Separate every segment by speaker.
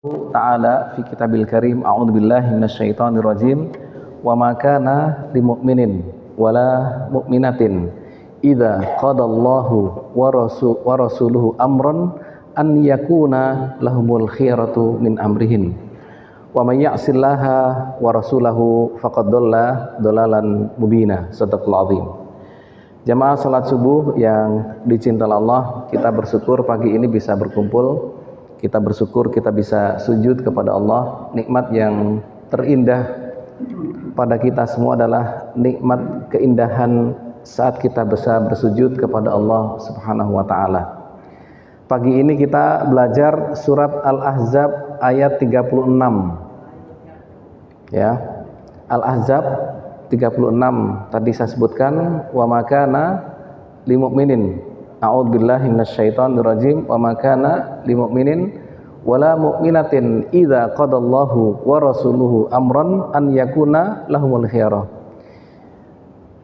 Speaker 1: Ta'ala fi kitabil karim a'udzubillahi minasyaitonir rajim wa ma kana lil mu'minin wala mu'minatin idza qadallahu wa rasuluhu amran an yakuna lahumul khiyaratu min amrihim wa may ya'sillaha wa rasulahu faqad dhalla dhalalan mubina. Shadaqallahul azim. Jamaah salat subuh yang dicintai Allah, kita bersyukur pagi ini bisa berkumpul. Kita bersyukur kita bisa sujud kepada Allah. Nikmat yang terindah pada kita semua adalah nikmat keindahan saat kita bisa bersujud kepada Allah Subhanahu wa taala. Pagi ini kita belajar surat Al-Ahzab ayat 36. Ya. Al-Ahzab 36 tadi saya sebutkan wa makana lil mu'minin. A'udzubillahi minasyaitonir rajim wa ma kana lil mu'minin wala mu'minatin idza qadallahu wa rasuluhu amran an yakuna lahumul khiyarah.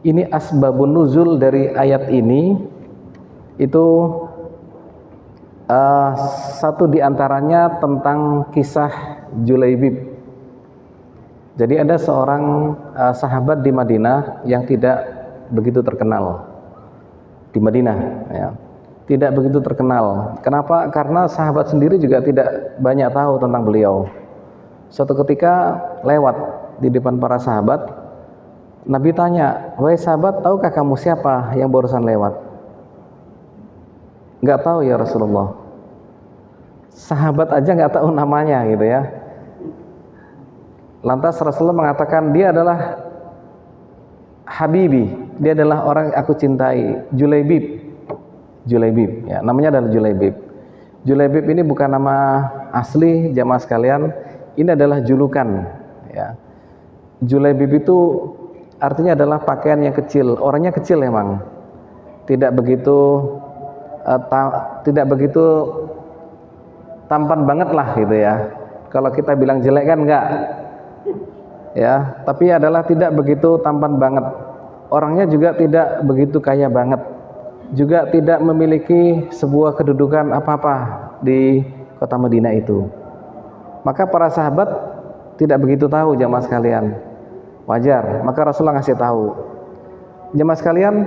Speaker 1: Ini asbabun nuzul dari ayat ini itu satu diantaranya tentang kisah Julaibib. Jadi ada seorang sahabat di Madinah yang tidak begitu terkenal di Madinah, ya. Tidak begitu terkenal. Kenapa? Karena sahabat sendiri juga tidak banyak tahu tentang beliau. Suatu ketika lewat di depan para sahabat, Nabi tanya, "Wahai sahabat, tahukah kamu siapa yang barusan lewat?" "Enggak tahu ya Rasulullah." Sahabat aja enggak tahu namanya gitu ya. Lantas Rasulullah mengatakan, "Dia adalah Habibi, dia adalah orang yang aku cintai, Julaibib, ya, namanya adalah Julaibib. Julaibib ini bukan nama asli jamaah sekalian, ini adalah julukan, ya. Julaibib itu artinya adalah pakaian yang kecil, orangnya kecil emang, tidak begitu tampan banget lah gitu ya. Kalau kita bilang jelek kan enggak, ya, tapi adalah tidak begitu tampan banget. Orangnya juga tidak begitu kaya banget, juga tidak memiliki sebuah kedudukan apa-apa di kota Madinah itu. Maka para sahabat tidak begitu tahu jamaah sekalian. Wajar, maka Rasulullah ngasih tahu. Jamaah sekalian,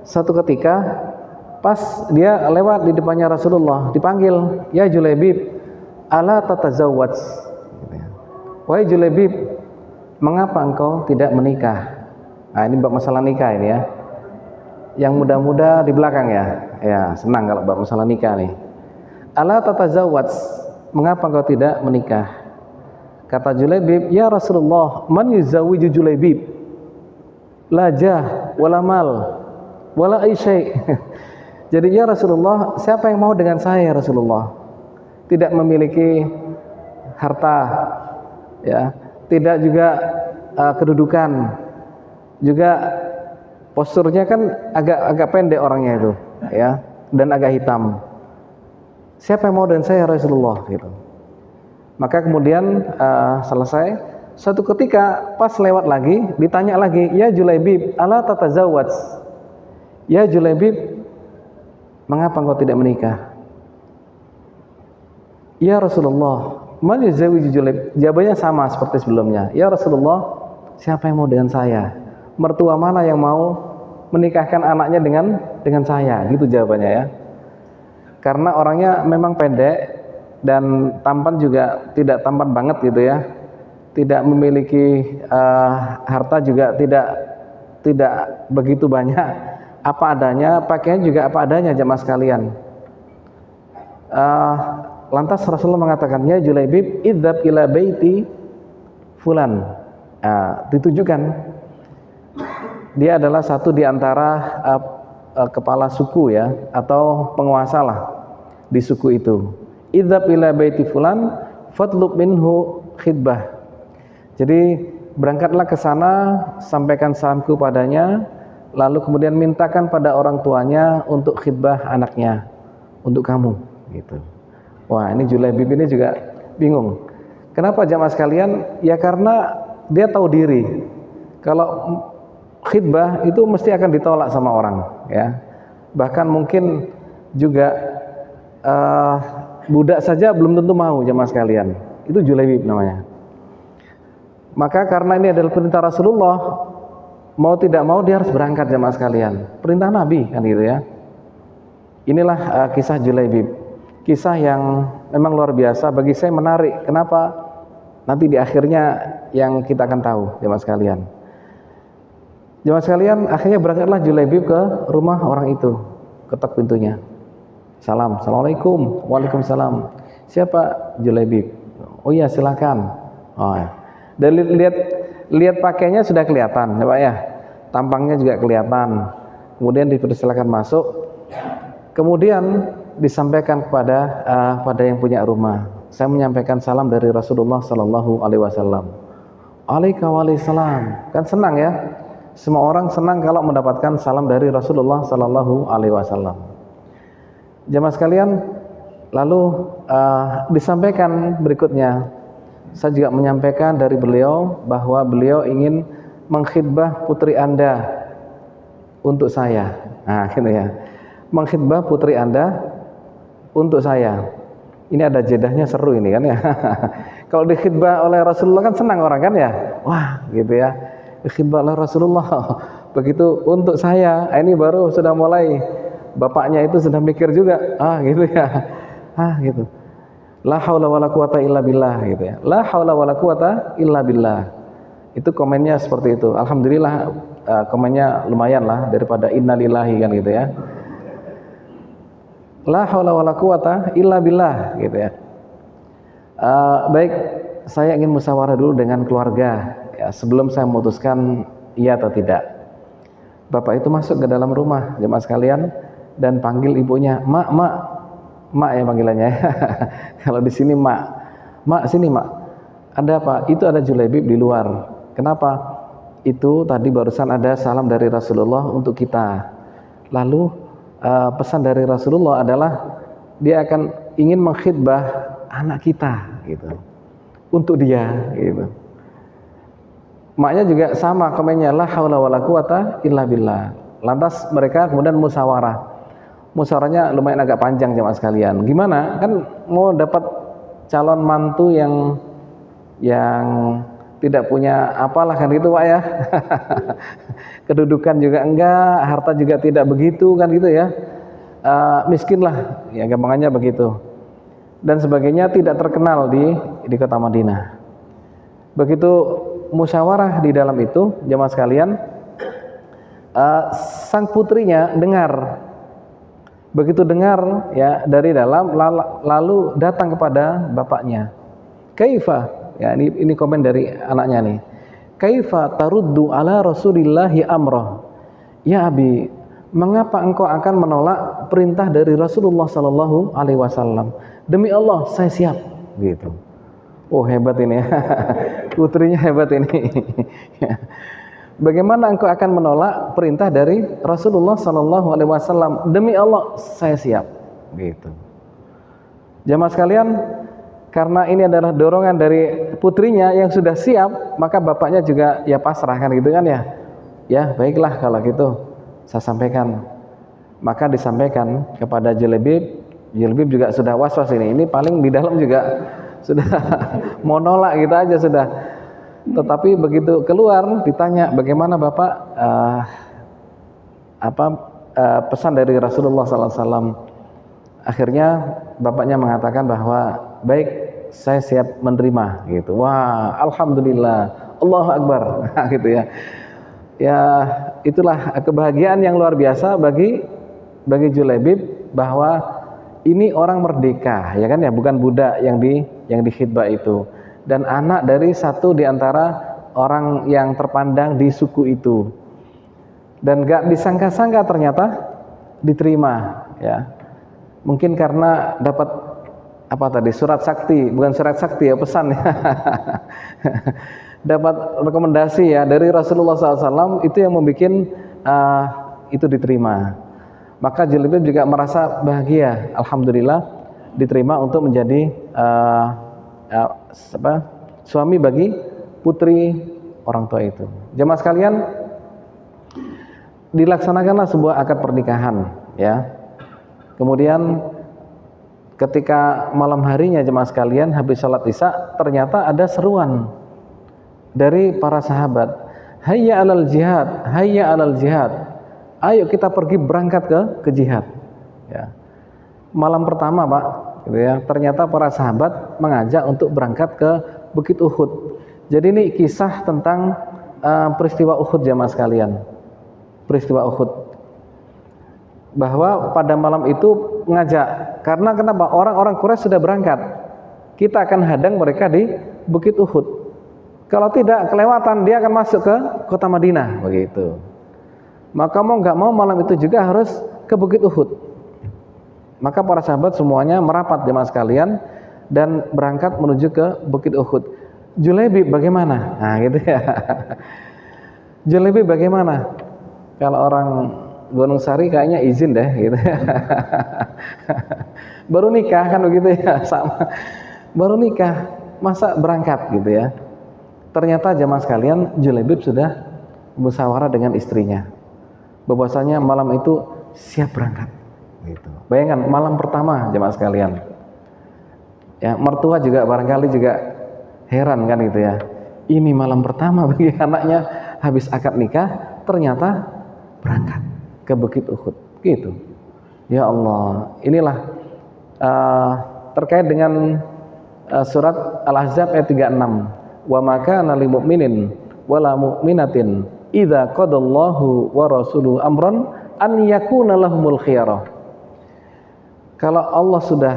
Speaker 1: satu ketika pas dia lewat di depannya Rasulullah, dipanggil, "Ya Julaibib, ala tatazawwaj?" "Wahai Julaibib, mengapa engkau tidak menikah?" Nah, ini bab masalah nikah ini ya. Yang muda-muda di belakang ya. Ya, senang kalau bab masalah nikah nih. "Ala tatazawwaj?" Mengapa engkau tidak menikah? Kata Julaibib, "Ya Rasulullah, man yuzawwiju Julaibib? La jah wala mal wala ay syai'." Jadi ya Rasulullah, siapa yang mau dengan saya Rasulullah? Tidak memiliki harta, ya, tidak juga kedudukan, juga posturnya kan agak pendek orangnya itu, ya, dan agak hitam. Siapa yang mau dengan saya Rasulullah gitu. Maka kemudian selesai. Suatu ketika pas lewat lagi, ditanya lagi, "Ya Julaibib, ala tatazawwaj?" "Ya Julaibib, mengapa engkau tidak menikah?" "Ya Rasulullah, man yuzawwiju Julaibib?" Jawabannya sama seperti sebelumnya. "Ya Rasulullah, siapa yang mau dengan saya? Mertua mana yang mau menikahkan anaknya dengan saya?" Gitu jawabannya ya. Karena orangnya memang pendek dan tampan juga tidak tampan banget gitu ya. Tidak memiliki harta juga tidak begitu banyak, apa adanya, pakaian juga apa adanya jamaah sekalian. Lantas Rasulullah mengatakan, "Ya Julaibib, idzab ila baiti fulan." Ditujukan dia adalah satu di antara kepala suku ya, atau penguasa lah di suku itu. "Idzab ila baiti fulan fatlub minhu khidbah." Jadi berangkatlah ke sana, sampaikan salamku padanya, lalu kemudian mintakan pada orang tuanya untuk khidbah anaknya untuk kamu gitu. Wah, ini Julaibib ini juga bingung. Kenapa jamaah sekalian? Ya karena dia tahu diri. Kalau khidbah itu mesti akan ditolak sama orang, ya. Bahkan mungkin juga budak saja belum tentu mau jemaah sekalian. Itu Julaibib namanya. Maka karena ini adalah perintah Rasulullah, mau tidak mau dia harus berangkat jemaah sekalian. Perintah Nabi kan gitu ya. Inilah kisah Julaibib. Kisah yang memang luar biasa, bagi saya menarik. Kenapa? Nanti di akhirnya yang kita akan tahu jemaah sekalian. Jemaah sekalian, akhirnya berangkatlah Julaibib ke rumah orang itu. Ketok pintunya. Salam, assalamualaikum. Waalaikumsalam. Siapa? Julaibib. Oh iya, silakan. Oh ya. Dan lihat pakainya sudah kelihatan ya Pak ya, tampangnya juga kelihatan. Kemudian dipersilakan masuk, kemudian disampaikan pada yang punya rumah, saya menyampaikan salam dari Rasulullah Sallallahu Alaihi Wasallam. Waalaikumsalam. Kan senang ya, semua orang senang kalau mendapatkan salam dari Rasulullah Sallallahu Alaihi Wasallam. Jamaah sekalian, lalu disampaikan berikutnya, saya juga menyampaikan dari beliau bahwa beliau ingin mengkhidbah putri Anda untuk saya. Nah, gitu ya. Mengkhidbah putri Anda untuk saya. Ini ada jedahnya, seru ini kan ya. Kalau dikhidbah oleh Rasulullah kan senang orang kan ya. Wah, gitu ya. Dikhidbah oleh Rasulullah. Begitu untuk saya, ini baru sudah mulai. Bapaknya itu sudah mikir juga. Gitu ya. Gitu. La haula wala quwata illa billah gitu ya. La haula wala quwata illa billah. Itu komennya seperti itu. Alhamdulillah komennya lumayan lah daripada innalillahi kan gitu ya. La haula wala quwata illa billah gitu ya. Baik, saya ingin musyawarah dulu dengan keluarga ya, sebelum saya memutuskan iya atau tidak. Bapak itu masuk ke dalam rumah jemaah sekalian dan panggil ibunya, mak ya panggilannya. Kalau di sini mak sini mak. Ada apa? Itu ada Julaibib di luar. Kenapa? Itu tadi barusan ada salam dari Rasulullah untuk kita. Lalu pesan dari Rasulullah adalah dia akan ingin mengkhidbah anak kita gitu. Untuk dia gitu. Maknya juga sama komennya, la haula wala quwata illa billah. Lantas mereka kemudian musyawarah. Musyawarahnya lumayan agak panjang jemaah sekalian. Gimana? Kan mau dapat calon mantu yang tidak punya apalah kan gitu Pak ya. Kedudukan juga enggak, harta juga tidak begitu kan gitu ya. Miskin lah, ya gampangannya begitu. Dan sebagainya, tidak terkenal di kota Madinah. Begitu musyawarah di dalam itu jemaah sekalian, sang putrinya dengar. Begitu dengar ya dari dalam, lalu datang kepada bapaknya. Kaifa, ya ini komen dari anaknya nih. Kaifa taruddu ala Rasulillahi amrah. Ya abi, mengapa engkau akan menolak perintah dari Rasulullah Sallallahu Alaihi Wasallam? Demi Allah, saya siap. Gitu. Oh hebat ini ya. Putrinya hebat ini. Bagaimana engkau akan menolak perintah dari Rasulullah Sallallahu Alaihi Wasallam? Demi Allah, saya siap. Gitu. Jamaah sekalian, karena ini adalah dorongan dari putrinya yang sudah siap, maka bapaknya juga ya pasrah kan gitu kan ya. Ya baiklah kalau gitu, saya sampaikan. Maka disampaikan kepada Julaibib. Julaibib juga sudah was-was ini. Ini paling di dalam juga sudah mau nolak gitu aja sudah. Tetapi begitu keluar ditanya bagaimana Bapak pesan dari Rasulullah SAW. Akhirnya bapaknya mengatakan bahwa baik, saya siap menerima gitu. Wah, alhamdulillah, Allahu Akbar. Gitu ya. Ya, itulah kebahagiaan yang luar biasa bagi Julaibib, bahwa ini orang merdeka ya kan ya, bukan budak yang dikhidbah itu. Dan anak dari satu di antara orang yang terpandang di suku itu, dan gak disangka-sangka ternyata diterima ya. Mungkin karena dapat surat sakti, bukan surat sakti ya, pesan ya. Dapat rekomendasi ya dari Rasulullah SAW, itu yang membuat itu diterima. Maka Julaibib juga merasa bahagia, alhamdulillah diterima untuk menjadi suami bagi putri orang tua itu. Jemaah sekalian, dilaksanakanlah sebuah akad pernikahan ya. Kemudian ketika malam harinya jemaah sekalian habis sholat isya, ternyata ada seruan dari para sahabat, hayya alal jihad, hayya alal jihad, ayo kita pergi berangkat ke jihad. Ya. Malam pertama Pak, gitu ya, ternyata para sahabat mengajak untuk berangkat ke Bukit Uhud. Jadi ini kisah tentang peristiwa Uhud jemaah sekalian, peristiwa Uhud. Bahwa pada malam itu ngajak, karena kenapa? Orang-orang Quraisy sudah berangkat, kita akan hadang mereka di Bukit Uhud. Kalau tidak kelewatan, dia akan masuk ke kota Madinah, begitu. Maka mau nggak mau malam itu juga harus ke Bukit Uhud. Maka para sahabat semuanya merapat jemaah sekalian dan berangkat menuju ke Bukit Uhud. Julaibib bagaimana? Nah gitu ya. Julaibib bagaimana? Kalau orang Gunung Sari kayaknya izin deh gitu. Baru nikah kan begitu ya, sama. Baru nikah, masa berangkat gitu ya. Ternyata jemaah sekalian, Julaibib sudah musyawarah dengan istrinya. Bahwasanya malam itu siap berangkat gitu. Bayangkan malam pertama jemaah sekalian. Ya, mertua juga barangkali juga heran kan gitu ya. Ini malam pertama bagi anaknya habis akad nikah, ternyata berangkat ke Bukit Uhud gitu. Ya Allah, inilah terkait dengan surat Al-Ahzab ayat 36. Wa maka lil mu'minin wala mu'minatin idza qadallahu wa rasuluhu amran an yakuna lahumul khiyarah. Kalau Allah sudah,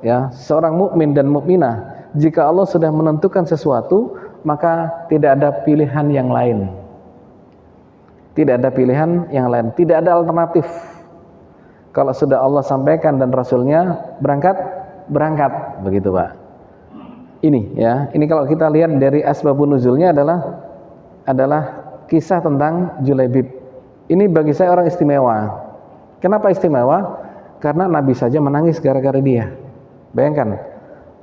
Speaker 1: ya, seorang mukmin dan mukminah, jika Allah sudah menentukan sesuatu, maka tidak ada pilihan yang lain. Tidak ada pilihan yang lain, tidak ada alternatif. Kalau sudah Allah sampaikan dan Rasulnya berangkat, berangkat, begitu Pak. Ini ya, ini kalau kita lihat dari asbabun nuzulnya adalah kisah tentang Julaibib. Ini bagi saya orang istimewa. Kenapa istimewa? Karena Nabi saja menangis gara-gara dia. Bayangkan,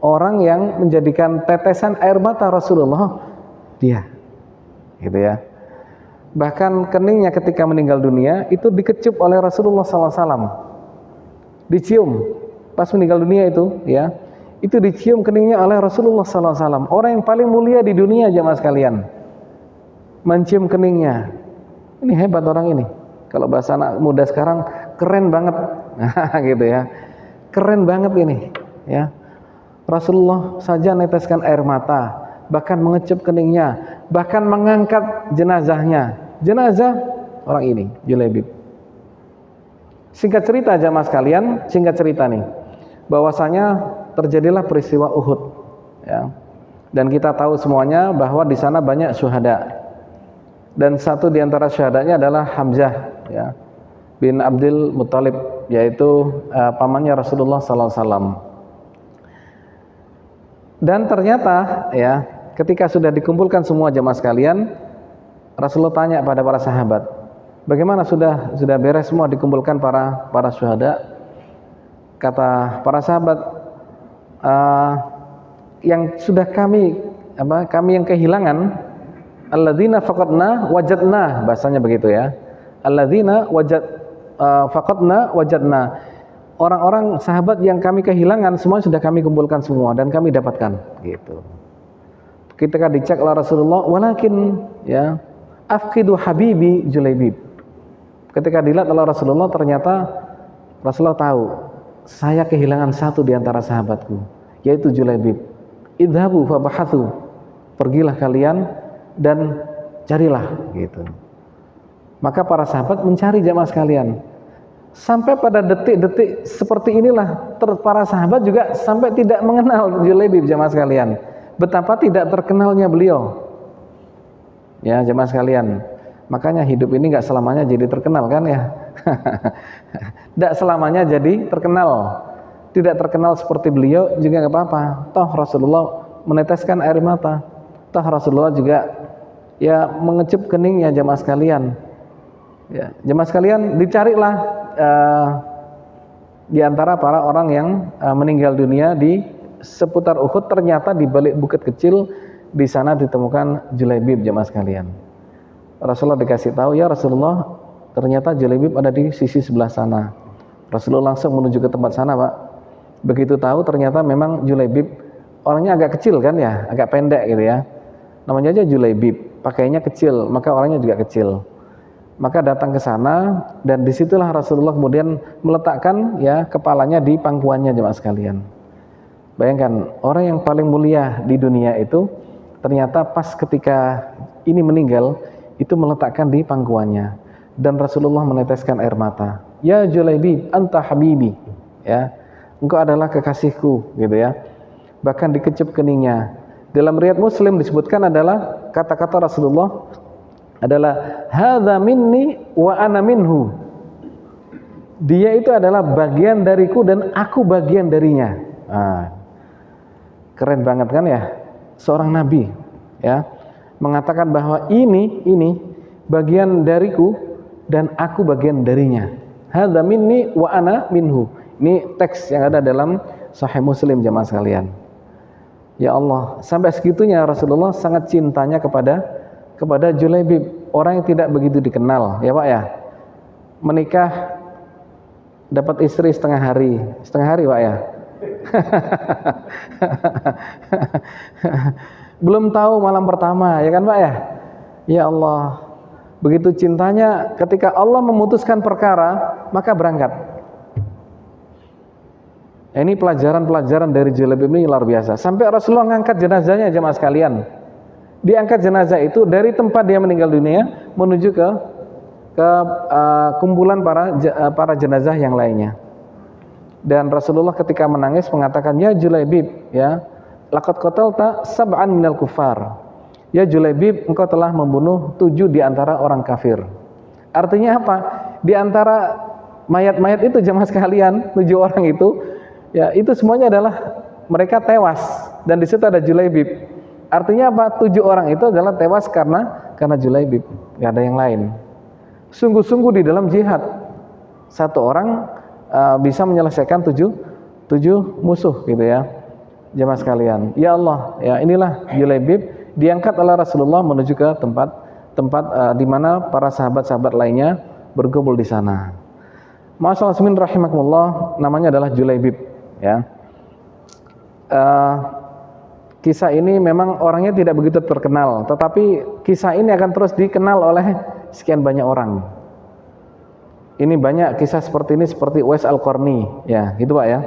Speaker 1: orang yang menjadikan tetesan air mata Rasulullah, dia, gitu ya. Bahkan keningnya ketika meninggal dunia itu dikecup oleh Rasulullah SAW, dicium pas meninggal dunia itu, ya, itu dicium keningnya oleh Rasulullah SAW. Orang yang paling mulia di dunia jemaah sekalian, mencium keningnya. Ini hebat orang ini. Kalau bahasa anak muda sekarang, keren banget, gitu ya, keren banget ini, ya. Rasulullah saja neteskan air mata, bahkan mengecup keningnya, bahkan mengangkat jenazahnya. Jenazah orang ini, Julaibib. Singkat cerita jamaah sekalian, singkat cerita nih, bahwasanya terjadilah peristiwa Uhud, ya. Dan kita tahu semuanya bahwa di sana banyak syuhada. Dan satu di antara syuhadanya adalah Hamzah, ya, bin Abdul Muthalib, yaitu pamannya Rasulullah SAW. Dan ternyata, ya, ketika sudah dikumpulkan semua jamaah sekalian, Rasulullah tanya pada para sahabat, bagaimana sudah beres semua dikumpulkan para syuhada? Kata para sahabat, yang sudah kami yang kehilangan, alladzina faqadna wajadna, bahasanya begitu ya. Alladzina faqadna wajadna. Orang-orang sahabat yang kami kehilangan semua sudah kami kumpulkan semua dan kami dapatkan, gitu. Ketika dicek oleh Rasulullah, walakin, ya, afqidu habibi Julaibib. Ketika dilihat oleh Rasulullah, ternyata Rasulullah tahu, saya kehilangan satu di antara sahabatku, yaitu Julaibib. Idhabu fabahathu, pergilah kalian dan carilah, gitu. Maka para sahabat mencari jamaah sekalian. Sampai pada detik-detik seperti inilah para sahabat juga sampai tidak mengenal Julaibib jamaah sekalian. Betapa tidak terkenalnya beliau, ya jamaah sekalian. Makanya hidup ini nggak selamanya jadi terkenal kan ya. Tidak selamanya jadi terkenal. Tidak terkenal seperti beliau juga nggak apa-apa. Toh Rasulullah meneteskan air mata. Toh Rasulullah juga, ya, mengecup keningnya jamaah sekalian. Ya, jemaah sekalian, dicarilah di antara para orang yang meninggal dunia di seputar Uhud, ternyata di balik bukit kecil di sana ditemukan Julaibib jemaah sekalian. Rasulullah dikasih tahu, ya Rasulullah, ternyata Julaibib ada di sisi sebelah sana. Rasulullah langsung menuju ke tempat sana, Pak. Begitu tahu ternyata memang Julaibib orangnya agak kecil kan ya, agak pendek gitu ya. Namanya aja Julaibib, pakainya kecil, maka orangnya juga kecil. Maka datang ke sana dan disitulah Rasulullah kemudian meletakkan ya kepalanya di pangkuannya jemaah sekalian. Bayangkan orang yang paling mulia di dunia itu ternyata pas ketika ini meninggal itu meletakkan di pangkuannya dan Rasulullah meneteskan air mata. Ya Julaibib, anta habibi, ya, engkau adalah kekasihku, gitu ya. Bahkan dikecup keningnya. Dalam riwayat Muslim disebutkan adalah kata-kata Rasulullah adalah hadza minni wa ana minhu. Dia itu adalah bagian dariku dan aku bagian darinya. Nah, keren banget kan ya, seorang nabi ya mengatakan bahwa ini bagian dariku dan aku bagian darinya. Hadza minni wa ana minhu. Ini teks yang ada dalam Sahih Muslim jemaah sekalian. Ya Allah, sampai segitunya Rasulullah sangat cintanya kepada Julaibib, orang yang tidak begitu dikenal, ya Pak ya. Menikah dapat istri setengah hari Pak ya. Belum tahu malam pertama, ya kan Pak ya. Ya Allah, begitu cintanya, ketika Allah memutuskan perkara maka berangkat. Ini pelajaran-pelajaran dari Julaibib ini luar biasa. Sampai Rasulullah ngangkat jenazahnya jemaah sekalian. Diangkat jenazah itu dari tempat dia meninggal dunia menuju ke kumpulan para jenazah yang lainnya. Dan Rasulullah ketika menangis mengatakan, ya Julaibib, ya, laqad qatalta sab'an minal kufar. Ya Julaibib, engkau telah membunuh 7 di antara orang kafir. Artinya apa? Di antara mayat-mayat itu jemaah sekalian, 7 orang itu, ya, itu semuanya adalah mereka tewas dan di situ ada Julaibib. Artinya apa? 7 orang itu adalah tewas karena Julaibib, nggak ada yang lain. Sungguh-sungguh di dalam jihad, satu orang bisa menyelesaikan 7 musuh gitu ya, jemaah sekalian. Ya Allah, ya inilah Julaibib diangkat oleh Rasulullah menuju ke tempat di mana para sahabat-sahabat lainnya berkumpul di sana. Ma'asyiral muslimin rahimakumullah, namanya adalah Julaibib ya. Kisah ini memang orangnya tidak begitu terkenal, tetapi kisah ini akan terus dikenal oleh sekian banyak orang. Ini banyak kisah seperti ini, seperti Uwais Al-Qarni ya, gitu Pak ya.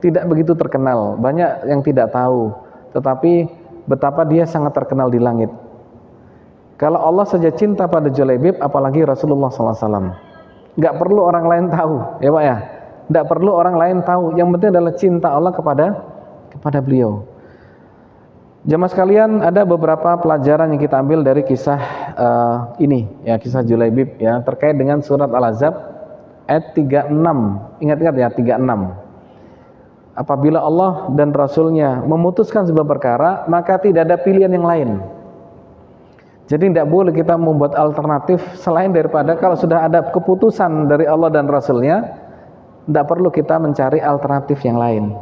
Speaker 1: Tidak begitu terkenal, banyak yang tidak tahu, tetapi betapa dia sangat terkenal di langit. Kalau Allah saja cinta pada Julaibib, apalagi Rasulullah SAW. Nggak perlu orang lain tahu, ya Pak ya. Nggak perlu orang lain tahu. Yang penting adalah cinta Allah kepada beliau. Jamaah sekalian, ada beberapa pelajaran yang kita ambil dari kisah ini, ya, kisah Julaibib ya, terkait dengan surat Al-Ahzab ayat 36. Ingat-ingat ya, 36. Apabila Allah dan Rasulnya memutuskan sebuah perkara, maka tidak ada pilihan yang lain. Jadi tidak boleh kita membuat alternatif selain daripada kalau sudah ada keputusan dari Allah dan Rasulnya, tidak perlu kita mencari alternatif yang lain.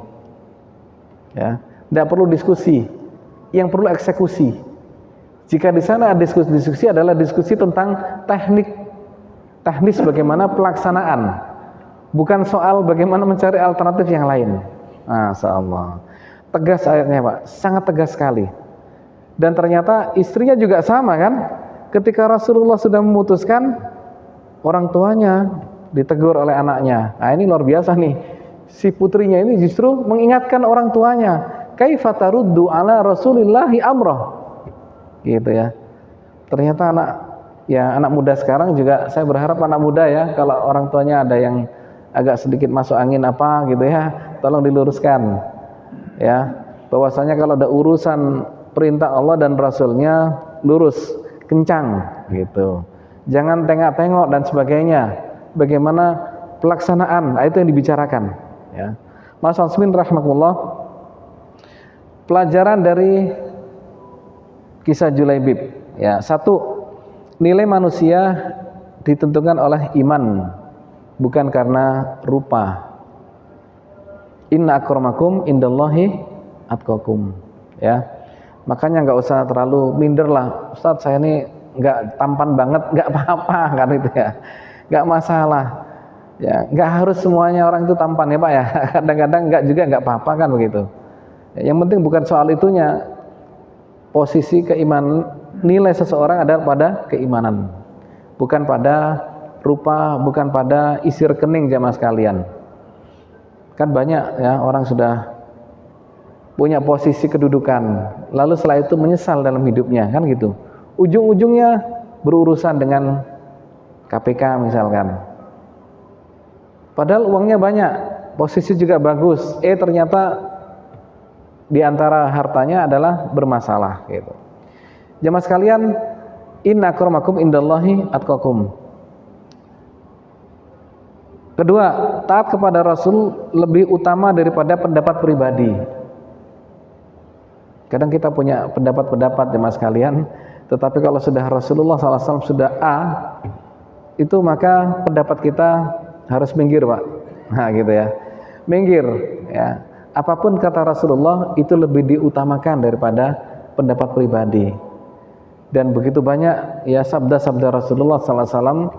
Speaker 1: Ya, tidak perlu diskusi, yang perlu eksekusi. Jika di sana ada diskusi adalah diskusi tentang teknis bagaimana pelaksanaan, bukan soal bagaimana mencari alternatif yang lain. Masya Allah, tegas ayatnya Pak, sangat tegas sekali. Dan ternyata istrinya juga sama kan, ketika Rasulullah sudah memutuskan, orang tuanya ditegur oleh anaknya. Nah ini luar biasa nih, si putrinya ini justru mengingatkan orang tuanya, kaifa taruddu ala Rasulillahi amrah, gitu ya. Ternyata anak muda sekarang juga, saya berharap anak muda ya, kalau orang tuanya ada yang agak sedikit masuk angin apa gitu ya, tolong diluruskan ya, bahwasanya kalau ada urusan perintah Allah dan Rasulnya lurus, kencang gitu, jangan tengok-tengok dan sebagainya. Bagaimana pelaksanaan, itu yang dibicarakan ya. Ma'asyiral muslimin rahimakumullah, pelajaran dari kisah Julaibib ya, satu, nilai manusia ditentukan oleh iman, bukan karena rupa. Inna akramakum indallahi atqakum ya. Makanya nggak usah terlalu minder lah, Ustadz saya ini nggak tampan banget, nggak apa-apa kan itu ya, nggak masalah. Ya, nggak harus semuanya orang itu tampan ya Pak ya. Kadang-kadang nggak juga nggak apa-apa kan begitu. Yang penting bukan soal itunya. Posisi keimanan, nilai seseorang adalah pada keimanan, bukan pada rupa, bukan pada isi rekening jamaah sekalian. Kan banyak ya orang sudah punya posisi kedudukan, lalu setelah itu menyesal dalam hidupnya, kan gitu. Ujung-ujungnya berurusan dengan KPK misalkan. Padahal uangnya banyak, posisi juga bagus, ternyata di antara hartanya adalah bermasalah gitu. Jamaah sekalian, inna akramakum indallahi atqakum. Kedua, taat kepada Rasul lebih utama daripada pendapat pribadi. Kadang kita punya pendapat-pendapat jemaah sekalian, tetapi kalau sudah Rasulullah SAW sudah A, itu maka pendapat kita harus minggir Pak. Nah gitu ya, minggir ya. Apapun kata Rasulullah itu lebih diutamakan daripada pendapat pribadi. Dan begitu banyak ya sabda-sabda Rasulullah SAW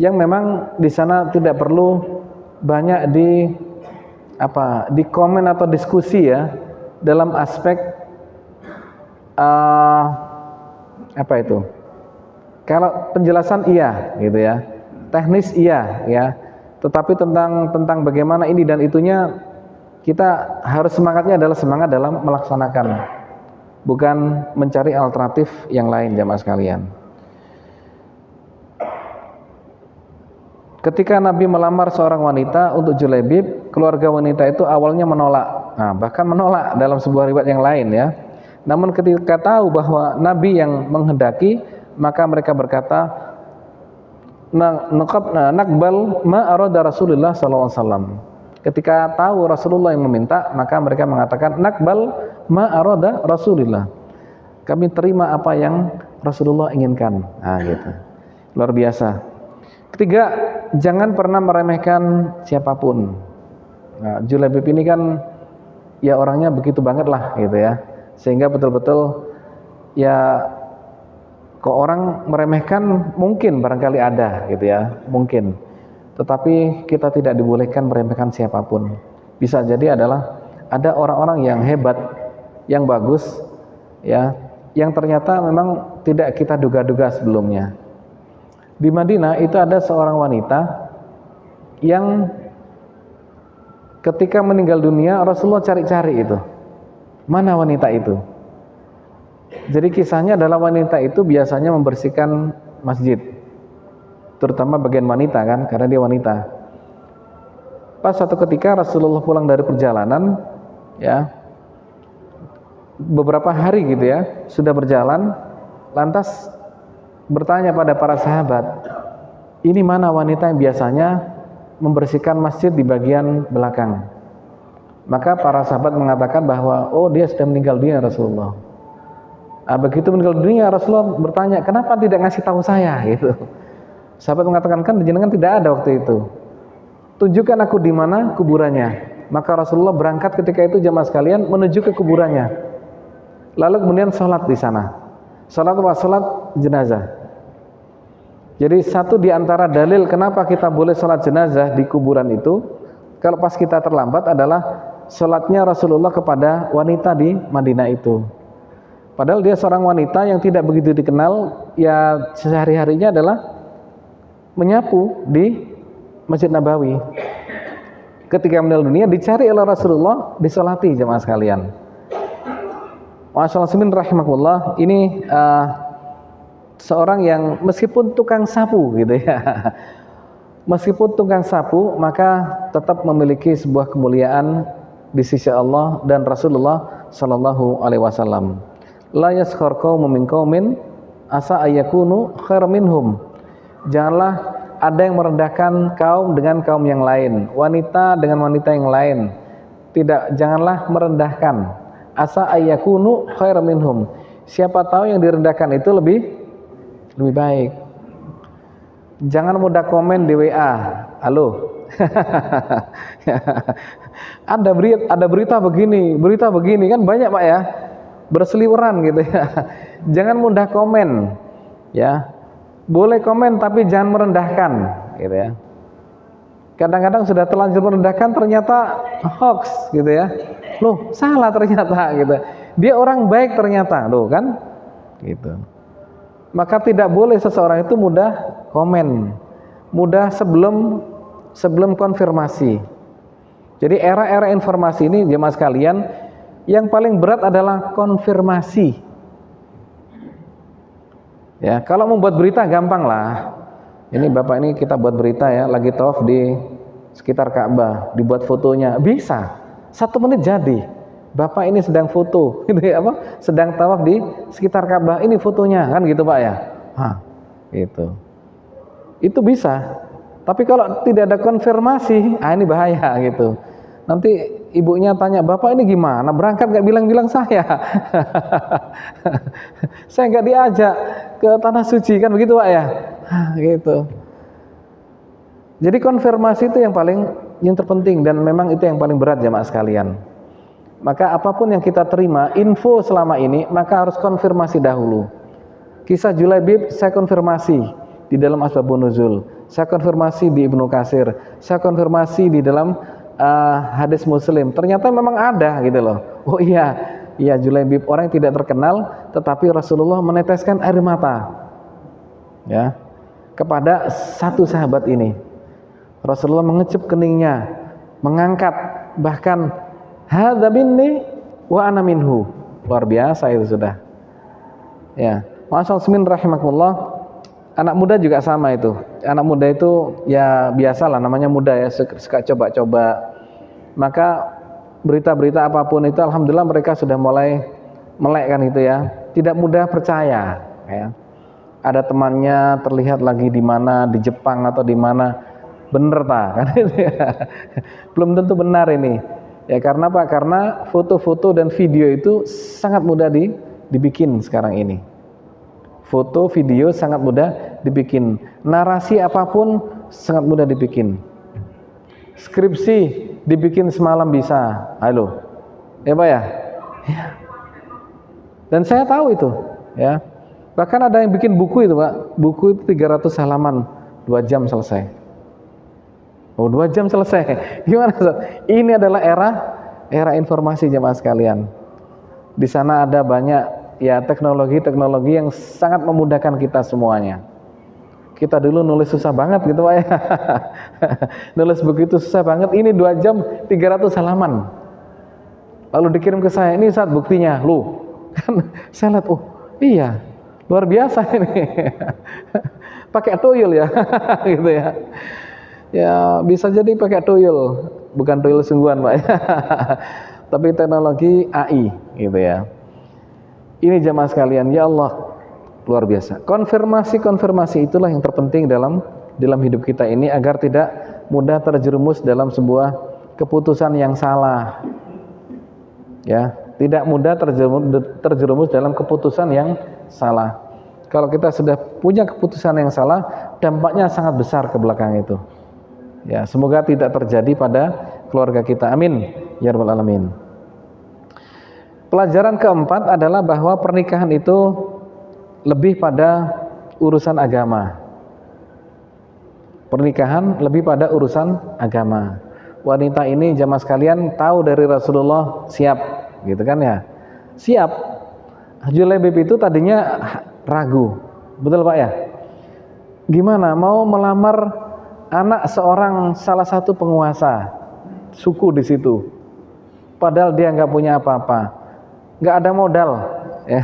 Speaker 1: yang memang di sana tidak perlu banyak di komen atau diskusi ya dalam aspek apa itu? Kalau penjelasan iya gitu ya, teknis iya ya, tetapi tentang bagaimana ini dan itunya kita harus semangatnya adalah semangat dalam melaksanakan, bukan mencari alternatif yang lain jamaah sekalian. Ketika Nabi melamar seorang wanita untuk Julaibib, keluarga wanita itu awalnya menolak, bahkan menolak dalam sebuah riwayat yang lain ya. Namun ketika tahu bahwa Nabi yang menghendaki, maka mereka berkata, nakbal ma arada Rasulullah SAW. Ketika tahu Rasulullah yang meminta, maka mereka mengatakan nakbal ma arada Rasulullah. Kami terima apa yang Rasulullah inginkan. Nah, gitu. Luar biasa. Ketiga, jangan pernah meremehkan siapapun. Nah, Julaibib ini kan ya orangnya begitu banget lah gitu ya. Sehingga betul-betul ya kok orang meremehkan mungkin barangkali ada gitu ya, mungkin. Tetapi kita tidak dibolehkan meremehkan siapapun. Bisa jadi adalah ada orang-orang yang hebat, yang bagus, ya, yang ternyata memang tidak kita duga-duga sebelumnya. Di Madinah itu ada seorang wanita yang ketika meninggal dunia Rasulullah cari-cari itu. Mana wanita itu? Jadi kisahnya adalah wanita itu biasanya membersihkan masjid, terutama bagian wanita kan, karena dia wanita. Pas satu ketika Rasulullah pulang dari perjalanan, ya, beberapa hari gitu ya, sudah berjalan, lantas bertanya pada para sahabat, ini mana wanita yang biasanya membersihkan masjid di bagian belakang? Maka para sahabat mengatakan bahwa, oh dia sudah meninggal dunia Rasulullah. Begitu meninggal dunia Rasulullah bertanya, kenapa tidak ngasih tahu saya gitu? Sahabat mengatakan, kan jenengan tidak ada waktu itu. Tunjukkan aku di mana kuburannya. Maka Rasulullah berangkat ketika itu jamaah sekalian menuju ke kuburannya. Lalu kemudian sholat di sana. Sholat jenazah. Jadi satu di antara dalil kenapa kita boleh sholat jenazah di kuburan itu, kalau pas kita terlambat adalah sholatnya Rasulullah kepada wanita di Madinah itu. Padahal dia seorang wanita yang tidak begitu dikenal, ya sehari-harinya adalah menyapu di Masjid Nabawi. Ketika meninggal dunia dicari oleh Rasulullah, disolati jemaah sekalian. Masyaallah rahimakumullah, ini seorang yang meskipun tukang sapu gitu ya. Meskipun tukang sapu, maka tetap memiliki sebuah kemuliaan di sisi Allah dan Rasulullah sallallahu alaihi wasallam. La yaskhar qaumun min qaumin asa ayyakunu khairan minhum. Janganlah ada yang merendahkan kaum dengan kaum yang lain, wanita dengan wanita yang lain. Janganlah merendahkan. Asa ayyakunu khairan minhum. Siapa tahu yang direndahkan itu lebih baik. Jangan mudah komen di WA. Halo. ada berita begini kan banyak Pak ya. Berseliweran gitu ya. Jangan mudah komen. Ya. Boleh komen tapi jangan merendahkan gitu ya. Kadang-kadang sudah terlanjur merendahkan ternyata hoax gitu ya. Loh, salah ternyata gitu. Dia orang baik ternyata, loh kan? Gitu. Maka tidak boleh seseorang itu mudah komen, mudah sebelum konfirmasi. Jadi era-era informasi ini jemaah sekalian, yang paling berat adalah konfirmasi. Ya, kalau membuat berita gampang lah. Ini Bapak ini kita buat berita ya, lagi tawaf di sekitar Ka'bah, dibuat fotonya, bisa. 1 menit jadi. Bapak ini sedang foto, gitu ya, apa? Sedang tawaf di sekitar Ka'bah, ini fotonya, kan gitu Pak ya. Gitu. Itu bisa. Tapi kalau tidak ada konfirmasi, ini bahaya gitu. Nanti ibunya tanya, Bapak ini gimana? Berangkat nggak bilang-bilang saya? Saya nggak diajak ke tanah suci, kan begitu Pak ya? Gitu. Jadi konfirmasi itu yang terpenting, dan memang itu yang paling berat jamaah sekalian. Maka apapun yang kita terima info selama ini, maka harus konfirmasi dahulu. Kisah Julaibib saya konfirmasi di dalam Asbabun Nuzul, saya konfirmasi di Ibnu Katsir, saya konfirmasi di dalam hadis Muslim. Ternyata memang ada gitu loh. Oh iya Julaibib orang yang tidak terkenal, tetapi Rasulullah meneteskan air mata ya kepada satu sahabat ini. Rasulullah mengecup keningnya, mengangkat, bahkan hadza minni wa ana minhu. Luar biasa itu sudah. Ya, Ma'asyiral rahimakumullah. Anak muda juga sama itu. Anak muda itu ya biasalah, namanya muda ya, suka coba-coba. Maka berita-berita apapun itu alhamdulillah mereka sudah mulai melek kan itu ya. Tidak mudah percaya ya. Ada temannya terlihat lagi di mana, di Jepang atau di mana, bener tak kan itu ya. Belum tentu benar ini. Ya karena apa? Karena foto-foto dan video itu sangat mudah dibikin sekarang ini. Foto, video sangat mudah dibikin. Narasi apapun sangat mudah dibikin. Skripsi dibikin semalam bisa. Halo. Ya Pak ya? Ya. Dan saya tahu itu, ya. Bahkan ada yang bikin buku itu Pak. Buku itu 300 halaman, 2 jam selesai. Oh, 2 jam selesai. Gimana? Ini adalah era informasi jemaah sekalian. Di sana ada banyak ya teknologi yang sangat memudahkan kita semuanya. Kita dulu nulis susah banget gitu Pak ya. Nulis begitu susah banget. Ini 2 jam 300 halaman. Lalu dikirim ke saya, ini saat buktinya. Loh, kan saya lihat, oh iya, luar biasa ini. Pakai tuyul ya. Gitu ya. Ya bisa jadi pakai tuyul, bukan tuyul sungguhan Pak ya. Tapi teknologi AI gitu ya. Ini jamaah sekalian, ya Allah, luar biasa. Konfirmasi itulah yang terpenting dalam hidup kita ini, agar tidak mudah terjerumus dalam sebuah keputusan yang salah. Ya, tidak mudah terjerumus dalam keputusan yang salah. Kalau kita sudah punya keputusan yang salah, dampaknya sangat besar ke belakang itu. Ya, semoga tidak terjadi pada keluarga kita. Amin ya rabbal alamin. Pelajaran keempat adalah bahwa pernikahan itu lebih pada urusan agama. Pernikahan lebih pada urusan agama. Wanita ini jamaah sekalian tahu dari Rasulullah siap, gitu kan ya? Siap. Julaibib itu tadinya ragu, betul Pak ya? Gimana mau melamar anak salah satu penguasa suku di situ? Padahal dia nggak punya apa-apa, nggak ada modal. Ya.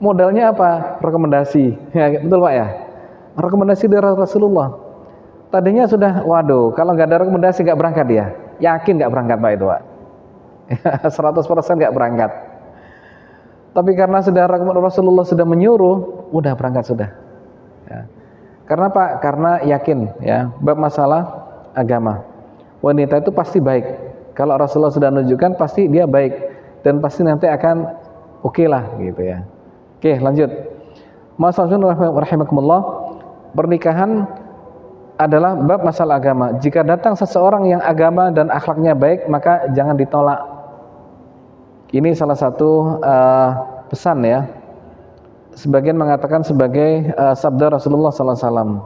Speaker 1: Modalnya apa? Rekomendasi, ya, betul Pak ya? Rekomendasi dari Rasulullah. Tadinya sudah, waduh, kalau nggak ada rekomendasi nggak berangkat dia. Yakin nggak berangkat Pak itu Pak? 100% nggak berangkat. Tapi karena Rasulullah sudah menyuruh, udah berangkat sudah. Ya. Karena Pak, karena yakin ya, bab masalah agama. Wanita itu pasti baik. Kalau Rasulullah sudah menunjukkan, pasti dia baik dan pasti nanti akan oke lah gitu ya. Oke, lanjut. Masyaallah rahimakumullah. Pernikahan adalah bab masalah agama. Jika datang seseorang yang agama dan akhlaknya baik, maka jangan ditolak. Ini salah satu pesan ya. Sebagian mengatakan sebagai sabda Rasulullah SAW.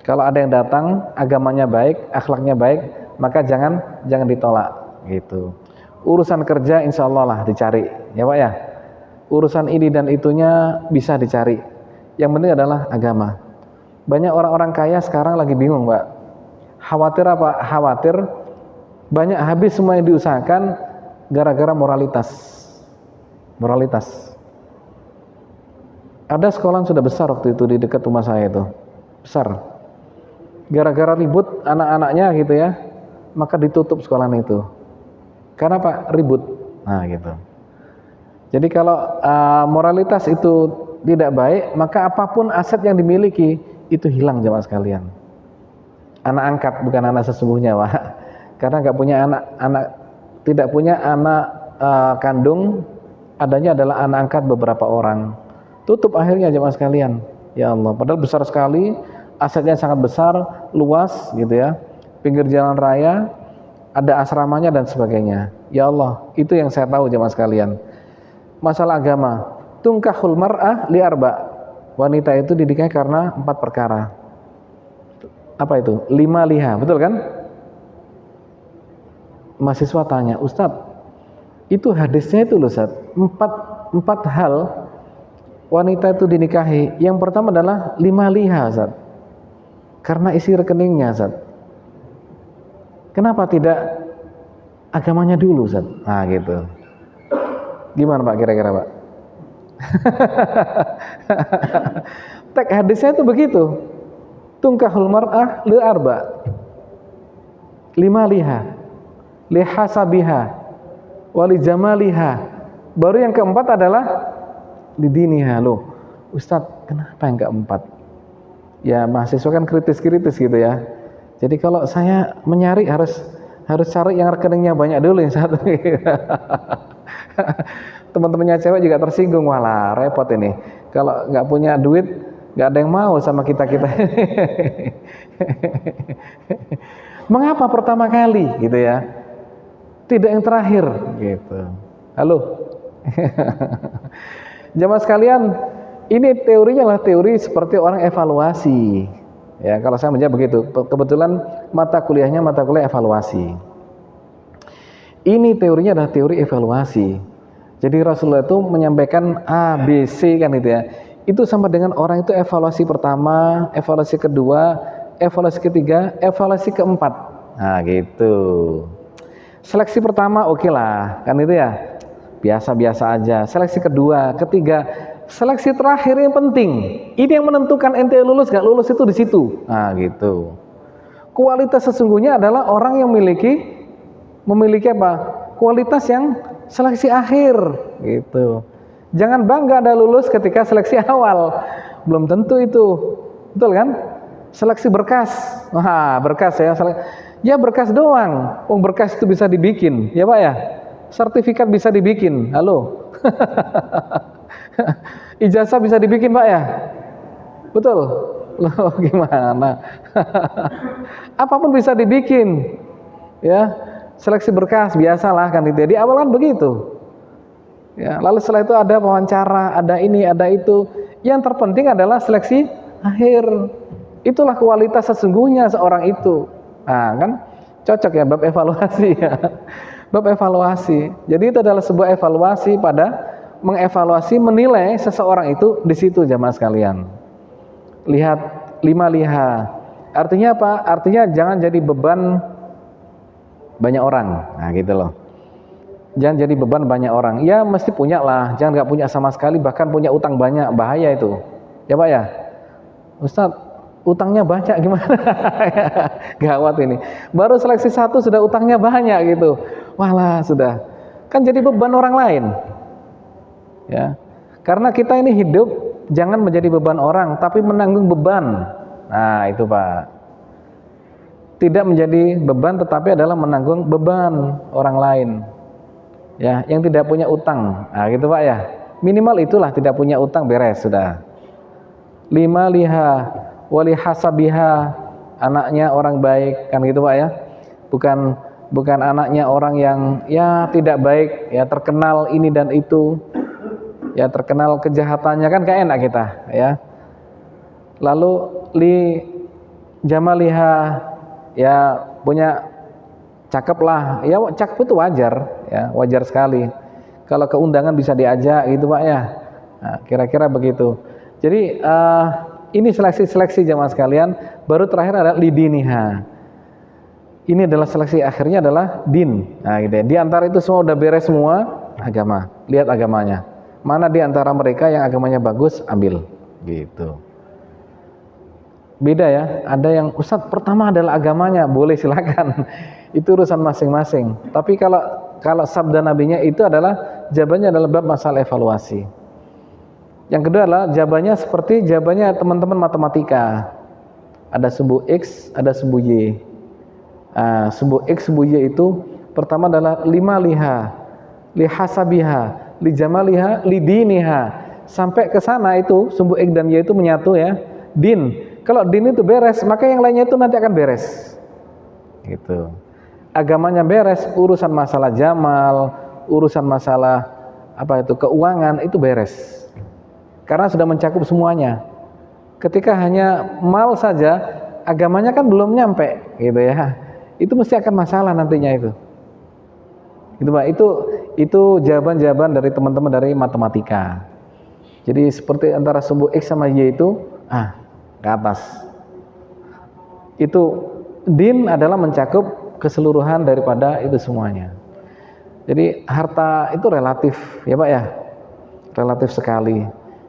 Speaker 1: Kalau ada yang datang, agamanya baik, akhlaknya baik, maka jangan ditolak gitu. Urusan kerja insya Allah lah dicari, ya Pak ya. Urusan ini dan itunya bisa dicari. Yang penting adalah agama. Banyak orang-orang kaya sekarang lagi bingung, Pak. Khawatir apa? Khawatir banyak habis semua yang diusahakan gara-gara moralitas. Moralitas. Ada sekolah sudah besar waktu itu di dekat rumah saya itu. Besar. Gara-gara ribut anak-anaknya gitu ya, maka ditutup sekolah itu. Karena Pak ribut. Nah, gitu. Jadi kalau moralitas itu tidak baik, maka apapun aset yang dimiliki itu hilang jemaah sekalian. Anak angkat bukan anak sesungguhnya, Pak. Karena nggak punya anak, tidak punya anak kandung, adanya adalah anak angkat beberapa orang. Tutup akhirnya jemaah sekalian. Ya Allah, padahal besar sekali, asetnya sangat besar, luas gitu ya. Pinggir jalan raya, ada asramanya dan sebagainya. Ya Allah, itu yang saya tahu jemaah sekalian. Masalah agama, tungkahul mar'ah li arba. Wanita itu didikanya karena 4 perkara. Apa itu? 5 liha, betul kan? Mahasiswa tanya, Ustadz, itu hadisnya itu loh Ustadz, 4 hal wanita itu dinikahi. Yang pertama adalah 5 liha Ustadz, karena isi rekeningnya Ustadz. Kenapa tidak agamanya dulu Ustadz? Nah gitu. Gimana Pak kira-kira Pak? Teks hadisnya itu begitu. Tungkahul mar'ah li arba. 5 liha. Li hasabiha wa li jamaliha. Baru yang keempat adalah li diniha. Loh, Ustadz, kenapa yang keempat? Ya mahasiswa kan kritis-kritis gitu ya. Jadi kalau saya menyari harus cari yang rekeningnya banyak dulu yang satu. Teman-temannya cewek juga tersinggung, walah repot ini. Kalau nggak punya duit, nggak ada yang mau sama kita. Mengapa pertama kali, gitu ya? Tidak yang terakhir, gitu. Halo, jamaah sekalian, ini teorinya adalah teori seperti orang evaluasi. Ya, kalau saya menjawab begitu. Kebetulan mata kuliah evaluasi. Ini teorinya adalah teori evaluasi. Jadi Rasulullah itu menyampaikan A, B, C kan itu ya. Itu sama dengan orang itu evaluasi pertama, evaluasi kedua, evaluasi ketiga, evaluasi keempat. Nah gitu. Seleksi pertama oke lah, kan itu ya. Biasa-biasa aja. Seleksi kedua, ketiga, seleksi terakhir yang penting. Ini yang menentukan ente lulus gak lulus itu di situ. Nah gitu. Kualitas sesungguhnya adalah orang yang memiliki apa? Kualitas yang seleksi akhir gitu. Jangan bangga Anda lulus ketika seleksi awal. Belum tentu itu. Betul kan? Seleksi berkas. Wah, berkas ya. Ya berkas doang. Berkas itu bisa dibikin, ya Pak ya. Sertifikat bisa dibikin. Halo. Ijazah bisa dibikin, Pak ya. Betul. Loh, gimana? Apapun bisa dibikin. Ya. Seleksi berkas biasalah kan itu. Di awal kan begitu. Ya, lalu setelah itu ada wawancara, ada ini, ada itu. Yang terpenting adalah seleksi akhir. Itulah kualitas sesungguhnya seorang itu. Nah, kan cocok ya bab evaluasi ya. Bab evaluasi. Jadi itu adalah sebuah evaluasi pada mengevaluasi, menilai seseorang itu di situ jamaah sekalian. Lihat 5 liha. Artinya apa? Artinya jangan jadi beban banyak orang, nah gitu loh. Jangan jadi beban banyak orang. Ya mesti punya lah, jangan nggak punya sama sekali, bahkan punya utang banyak, bahaya itu. Ya Pak ya, Ustadz, utangnya banyak gimana? Gawat ini. Baru seleksi 1 sudah utangnya banyak gitu. Walah sudah, kan jadi beban orang lain. Ya, karena kita ini hidup jangan menjadi beban orang, tapi menanggung beban. Nah itu Pak. Tidak menjadi beban tetapi adalah menanggung beban orang lain ya, yang tidak punya utang. Nah gitu Pak ya, minimal itulah, tidak punya utang, beres sudah. 5 liha wali hasabiha, anaknya orang baik kan gitu Pak ya, bukan anaknya orang yang ya tidak baik ya, terkenal ini dan itu ya, terkenal kejahatannya kan gak enak kita ya. Lalu jamaliha, ya punya cakep lah, ya cakep itu wajar, ya wajar sekali. Kalau keundangan bisa diajak gitu Pak ya. Nah, kira-kira begitu. Jadi ini seleksi jamaah sekalian. Baru terakhir adalah lidiniha. Ini adalah seleksi akhirnya adalah din. Nah, gitu ya. Di antara itu semua udah beres semua, agama. Lihat agamanya. Mana di antara mereka yang agamanya bagus, ambil. Gitu. Beda ya. Ada yang Ustadz pertama adalah agamanya, boleh silakan. Itu urusan masing-masing. Tapi kalau sabda nabinya itu adalah jawabannya adalah bab masalah evaluasi. Yang kedua adalah jawabannya seperti jawabannya teman-teman matematika. Ada sumbu X, ada sumbu Y. Sumbu X, sumbu Y itu pertama adalah lima liha, lihasabiha, lijamaliha, lidiniha. Sampai ke sana itu sumbu X dan Y itu menyatu ya. Din. Kalau din itu beres, maka yang lainnya itu nanti akan beres. Gitu. Agamanya beres, urusan masalah jamal, urusan masalah keuangan itu beres. Karena sudah mencakup semuanya. Ketika hanya mal saja, agamanya kan belum nyampe, gitu ya. Itu mesti akan masalah nantinya itu. Gitu Pak. Itu jawaban-jawaban dari teman-teman dari matematika. Jadi seperti antara sumbu X sama Y itu, ke atas. Itu din adalah mencakup keseluruhan daripada itu semuanya. Jadi harta itu relatif, ya Pak ya. Relatif sekali.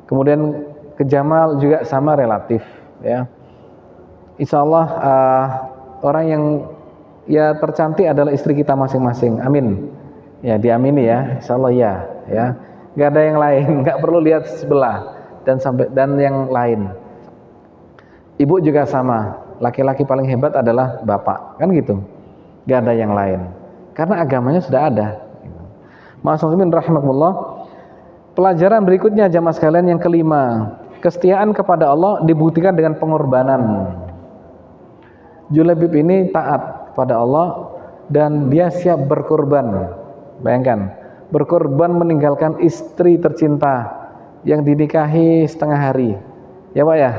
Speaker 1: Kemudian kejamal juga sama relatif ya. Insya Allah orang yang ya tercantik adalah istri kita masing-masing. Amin. Ya diamini ya. Insya Allah ya. Gak ada yang lain. Gak perlu lihat sebelah dan yang lain. Ibu juga sama. Laki-laki paling hebat adalah bapak. Kan gitu. Gak ada yang lain. Karena agamanya sudah ada. Ma'asyirin rahimakumullah. Pelajaran berikutnya jamaah sekalian yang kelima, kesetiaan kepada Allah dibuktikan dengan pengorbanan. Julaibib ini taat pada Allah dan dia siap berkorban. Bayangkan, berkorban meninggalkan istri tercinta yang dinikahi setengah hari. Ya Pak ya,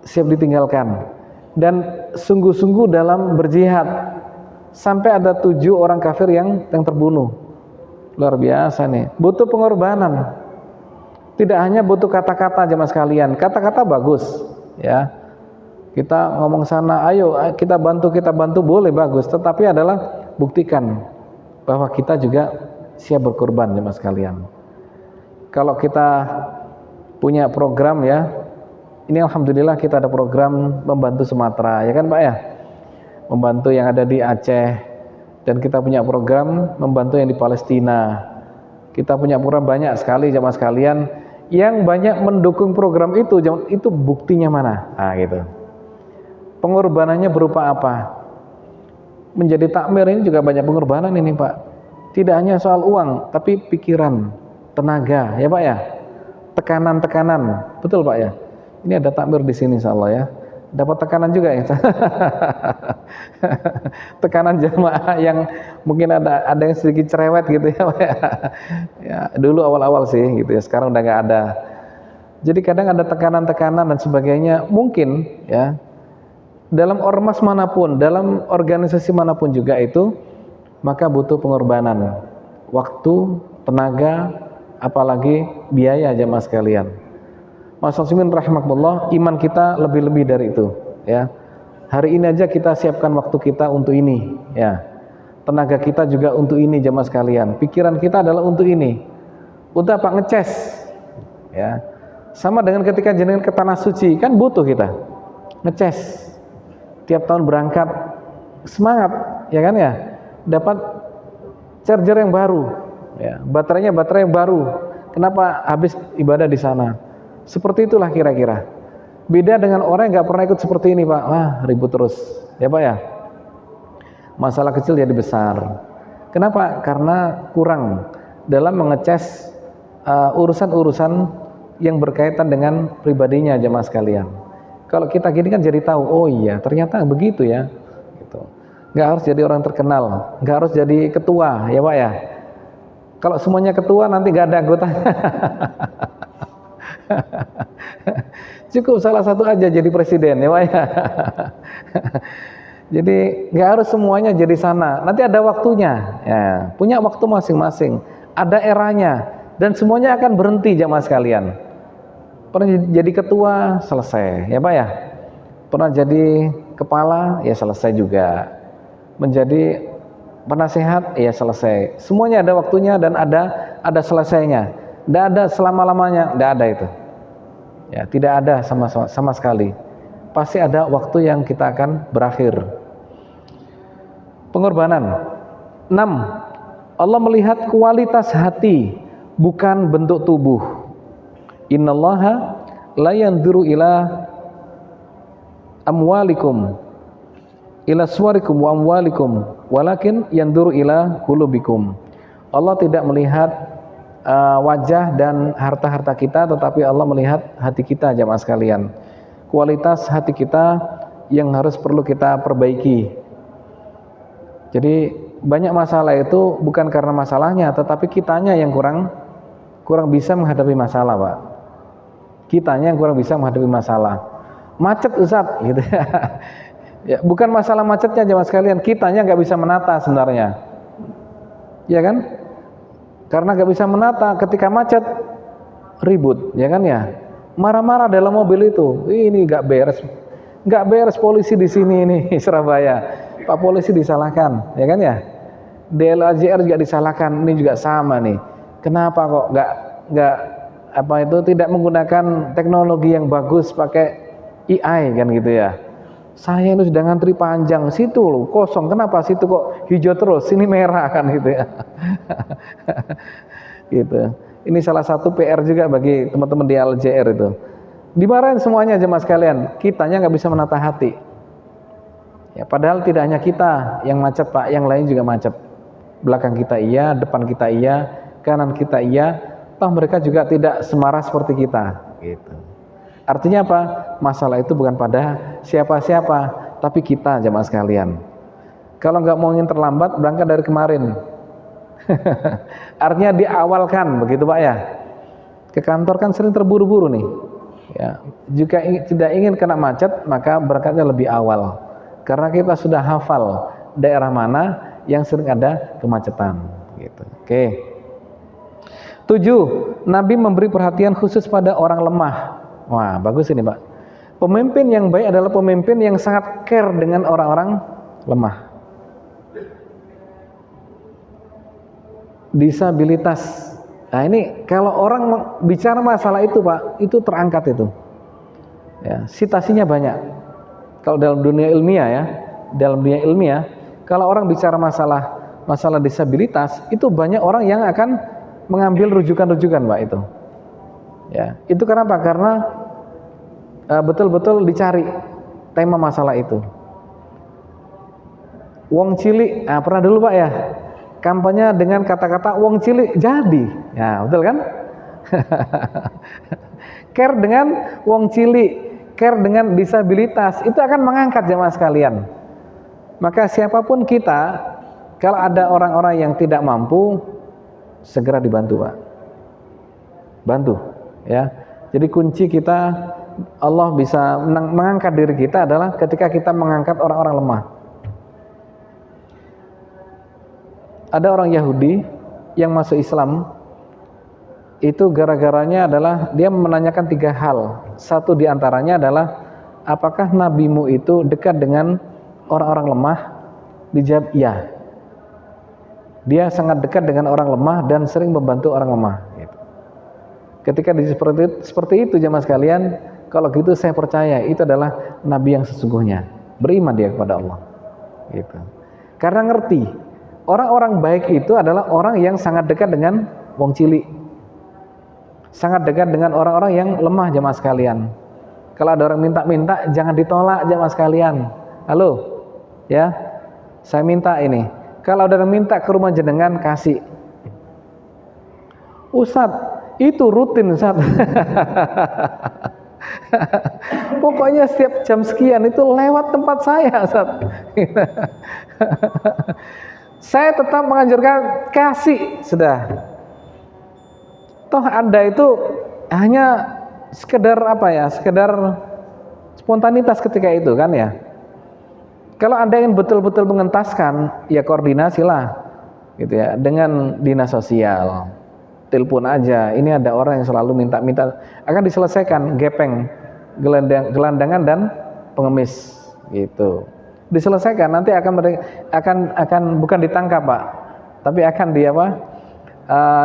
Speaker 1: siap ditinggalkan. Dan sungguh-sungguh dalam berjihad sampai ada 7 orang kafir yang terbunuh. Luar biasa nih, butuh pengorbanan. Tidak hanya butuh kata-kata jemaah sekalian, kata-kata bagus ya. Kita ngomong sana, ayo kita bantu boleh bagus, tetapi adalah buktikan bahwa kita juga siap berkorban jemaah sekalian. Kalau kita punya program ya, ini alhamdulillah kita ada program membantu Sumatera ya kan Pak ya, membantu yang ada di Aceh. Dan kita punya program membantu yang di Palestina. Kita punya program banyak sekali jamaah sekalian yang banyak mendukung program itu buktinya mana? Gitu. Pengorbanannya berupa apa? Menjadi takmir ini juga banyak pengorbanan ini Pak. Tidak hanya soal uang, tapi pikiran, tenaga, ya Pak ya. Tekanan-tekanan, betul Pak ya. Ini ada takmir di sini insyaallah ya. Dapat tekanan juga ya. Tekanan jamaah yang mungkin ada yang sedikit cerewet gitu ya Pak ya. Ya dulu awal-awal sih gitu ya, sekarang udah nggak ada. Jadi kadang ada tekanan-tekanan dan sebagainya, mungkin ya dalam ormas manapun, dalam organisasi manapun juga itu, maka butuh pengorbanan waktu, tenaga, apalagi biaya jamaah sekalian. Ma'asyirin rahimakumullah, iman kita lebih-lebih dari itu ya. Hari ini aja kita siapkan waktu kita untuk ini ya. Tenaga kita juga untuk ini jamaah sekalian. Pikiran kita adalah untuk ini. Untuk apa? Ngeces ya. Sama dengan ketika jenengan ke tanah suci, kan butuh kita ngeces. Tiap tahun berangkat semangat ya kan ya. Dapat charger yang baru ya. Baterainya baterai yang baru. Kenapa? Habis ibadah di sana. Seperti itulah kira-kira. Beda dengan orang yang gak pernah ikut seperti ini Pak. Ribut terus ya Pak ya. Masalah kecil jadi besar. Kenapa? Karena kurang dalam mengecas urusan-urusan yang berkaitan dengan pribadinya jemaah sekalian. Kalau kita gini kan jadi tahu, oh iya ternyata begitu ya gitu. Gak harus jadi orang terkenal, gak harus jadi ketua ya Pak ya. Kalau semuanya ketua nanti gak ada anggota. Cukup salah satu aja jadi presiden ya Pak ya. Jadi nggak harus semuanya jadi sana. Nanti ada waktunya. Ya, punya waktu masing-masing. Ada eranya dan semuanya akan berhenti jamaah sekalian. Pernah jadi ketua selesai ya Pak ya. Pernah jadi kepala ya selesai juga. Menjadi penasehat ya selesai. Semuanya ada waktunya dan ada selesainya. Tidak ada selama-lamanya, tidak ada itu. Ya, tidak ada sama sekali. Pasti ada waktu yang kita akan berakhir. Pengorbanan. 6. Allah melihat kualitas hati, bukan bentuk tubuh. Innallaha la yanzuru ila amwalikum ila suwarikum wa amwalikum walakin yanzuru ila qulubikum. Allah tidak melihat wajah dan harta-harta kita, tetapi Allah melihat hati kita jamaah sekalian. Kualitas hati kita yang harus perlu kita perbaiki. Jadi banyak masalah itu bukan karena masalahnya, tetapi kitanya yang kurang bisa menghadapi masalah Pak. Kitanya yang kurang bisa menghadapi masalah. Macet Ustaz gitu ya, bukan masalah macetnya jemaah sekalian, kitanya nggak bisa menata sebenarnya, ya kan? Karena nggak bisa menata, ketika macet ribut, ya kan ya? Marah-marah dalam mobil itu, ini nggak beres polisi di sini ini Surabaya, Pak polisi disalahkan, ya kan ya? DLAJR juga disalahkan, ini juga sama nih. Kenapa kok nggak tidak menggunakan teknologi yang bagus, pakai AI kan gitu ya? Saya ini sudah ngantri panjang, situ loh kosong, kenapa situ kok hijau terus, sini merah kan gitu ya. Gitu. Ini salah satu PR juga bagi teman-teman di LJR itu. Dimarahin semuanya jemaah sekalian, kitanya nggak bisa menata hati. Ya, padahal tidak hanya kita yang macet Pak, yang lain juga macet. Belakang kita iya, depan kita iya, kanan kita iya, toh mereka juga tidak semarah seperti kita. Gitu. Artinya apa? Masalah itu bukan pada siapa-siapa, tapi kita jemaah sekalian. Kalau nggak mau ingin terlambat, berangkat dari kemarin. Artinya diawalkan, begitu Pak ya. Ke kantor kan sering terburu-buru nih. Ya, jika tidak ingin kena macet, maka berangkatnya lebih awal. Karena kita sudah hafal daerah mana yang sering ada kemacetan. Gitu. Oke. 7. Nabi memberi perhatian khusus pada orang lemah. Wah, bagus ini Pak. Pemimpin yang baik adalah pemimpin yang sangat care dengan orang-orang lemah. Disabilitas. Nah ini kalau orang bicara masalah itu Pak, itu terangkat itu. Ya, citasinya banyak. Kalau dalam dunia ilmiah, kalau orang bicara masalah disabilitas, itu banyak orang yang akan mengambil rujukan-rujukan Pak itu. Ya, itu kenapa? Karena betul-betul dicari tema masalah itu. Wong cilik, pernah dulu Pak ya, kampanye dengan kata-kata wong cilik jadi, ya betul kan? Care dengan wong cilik, care dengan disabilitas, itu akan mengangkat jemaah sekalian. Maka siapapun kita, kalau ada orang-orang yang tidak mampu, segera dibantu Pak. Bantu, ya. Jadi kunci kita, Allah bisa mengangkat diri kita adalah ketika kita mengangkat orang-orang lemah. Ada orang Yahudi yang masuk Islam, itu gara-garanya adalah dia menanyakan 3 hal. Satu diantaranya adalah, apakah nabimu itu dekat dengan orang-orang lemah? Dijawab iya. Dia sangat dekat dengan orang lemah dan sering membantu orang lemah. Ketika seperti itu jemaah sekalian, kalau gitu saya percaya itu adalah nabi yang sesungguhnya. Beriman dia kepada Allah. Gitu. Karena ngerti, orang-orang baik itu adalah orang yang sangat dekat dengan wong cilik. Sangat dekat dengan orang-orang yang lemah jemaah sekalian. Kalau ada orang minta-minta, jangan ditolak jemaah sekalian. Halo, ya, saya minta ini. Kalau ada orang minta ke rumah jenengan, kasih. Ustadz, itu rutin Ustadz. Pokoknya setiap jam sekian itu lewat tempat saya Ustadz. Saya tetap menganjurkan kasih, sudah. Toh Anda itu hanya sekedar apa ya, sekedar spontanitas ketika itu kan ya. Kalau Anda ingin betul-betul mengentaskan, ya koordinasilah gitu ya dengan dinas sosial. Telepon aja, ini ada orang yang selalu minta-minta, akan diselesaikan gepeng, gelandangan dan pengemis gitu. Diselesaikan, nanti akan bukan ditangkap, Pak, tapi akan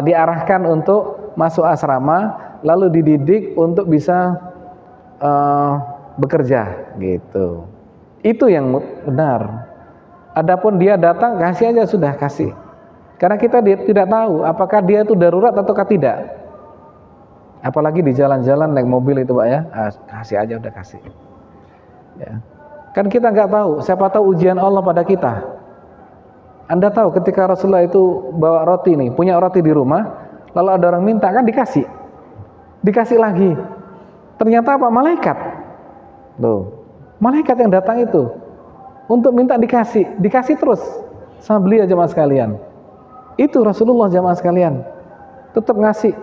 Speaker 1: diarahkan untuk masuk asrama, lalu dididik untuk bisa bekerja gitu. Itu yang benar. Adapun dia datang, kasih aja sudah, kasih. Karena kita tidak tahu apakah dia itu darurat ataukah tidak. Apalagi di jalan-jalan naik mobil itu, Pak ya. Kasih aja, udah kasih. Ya. Kan kita nggak tahu, siapa tahu ujian Allah pada kita. Anda tahu ketika Rasulullah itu bawa roti nih, punya roti di rumah, lalu ada orang minta, kan dikasih. Dikasih lagi. Ternyata apa? Malaikat. Loh. Malaikat yang datang itu untuk minta dikasih terus sama beliau jemaah sekalian. Itu Rasulullah jemaah sekalian, tetap ngasih,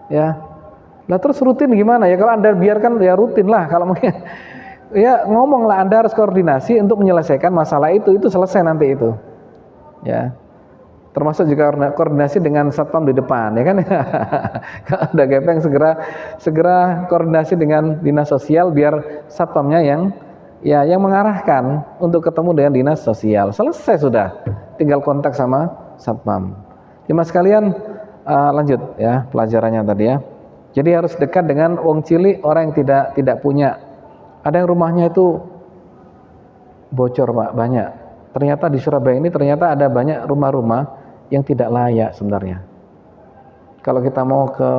Speaker 1: ya. Lah terus rutin gimana ya? Kalau Anda biarkan ya rutin lah. Kalau mungkin ya ngomonglah, Anda harus koordinasi untuk menyelesaikan masalah itu selesai nanti itu, ya. Termasuk juga koordinasi dengan satpam di depan, ya kan? Kalau ada gepeng segera koordinasi dengan dinas sosial biar satpamnya yang mengarahkan untuk ketemu dengan dinas sosial. Selesai sudah, tinggal kontak sama satpam. Jemaah sekalian, lanjut ya pelajarannya tadi ya. Jadi harus dekat dengan wong cilik, orang yang tidak punya. Ada yang rumahnya itu bocor, Pak, banyak. Ternyata di Surabaya ini ternyata ada banyak rumah-rumah yang tidak layak sebenarnya. Kalau kita mau ke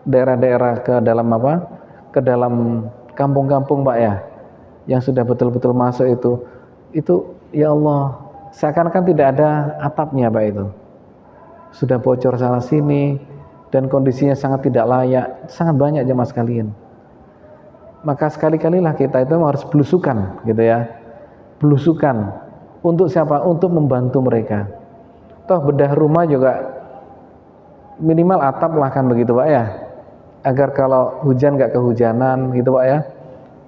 Speaker 1: daerah-daerah ke dalam kampung-kampung, Pak ya, yang sudah betul-betul masuk itu ya Allah, seakan-akan tidak ada atapnya, Pak, itu sudah bocor sana sini dan kondisinya sangat tidak layak, sangat banyak jemaah sekalian. Maka sekali-kalilah kita itu harus belusukan gitu ya, belusukan untuk siapa? Untuk membantu mereka. Toh bedah rumah juga minimal atap lah kan begitu, Pak ya, agar kalau hujan nggak kehujanan gitu, Pak ya,